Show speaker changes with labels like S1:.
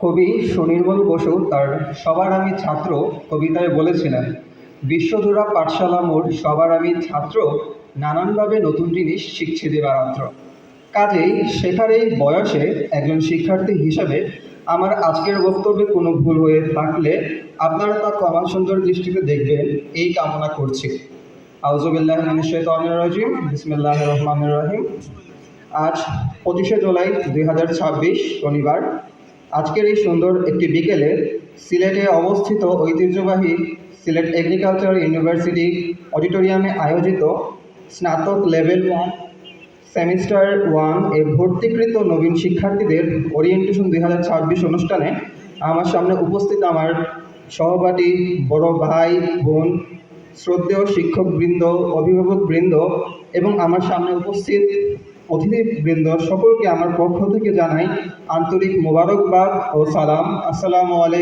S1: কবি সুনির্মল বসু তার "সবার আমি ছাত্র" কবিতায় বলেছিলেন, "বিশ্বজোড়া পাঠশালা মোর সবার আমি ছাত্র, নানানভাবে নতুন জিনিস শিখছি দিবারাত্র"। কাজেই শেখার এই বয়সে একজন শিক্ষার্থী হিসাবে আমার আজকের বক্তব্যে কোনো ভুল হয়ে থাকলে আপনারা তা ক্ষমা সুন্দর দৃষ্টিতে দেখবেন, এই কামনা করছি। আউযু বিল্লাহি মিনাশ শাইতানির রাজিম। বিসমিল্লাহির রহমানির রহিম। আজ 25শে জুলাই 2026 শনিবার। আজকের এই সুন্দর একটি বিকেলে সিলেটে অবস্থিত ঐতিহ্যবাহী সিলেট এগ্রিকালচার ইউনিভার্সিটি অডিটোরিয়ামে আয়োজিত স্নাতক লেভেল 1 সেমিস্টার 1 এ ভর্তিকৃত নবীন শিক্ষার্থীদের ওরিয়েন্টেশন 2026 অনুষ্ঠানে আমার সামনে উপস্থিত আমার সহপাঠী, বড় ভাই বোন, শ্রদ্ধেয় শিক্ষকবৃন্দ, অভিভাবকবৃন্দ এবং আমার সামনে উপস্থিত অতিথিবৃন্দ সকলকে আমার পক্ষ থেকে জানাই আন্তরিক মোবারকবাদ ও সালাম। আসসালামু আলাইকুম।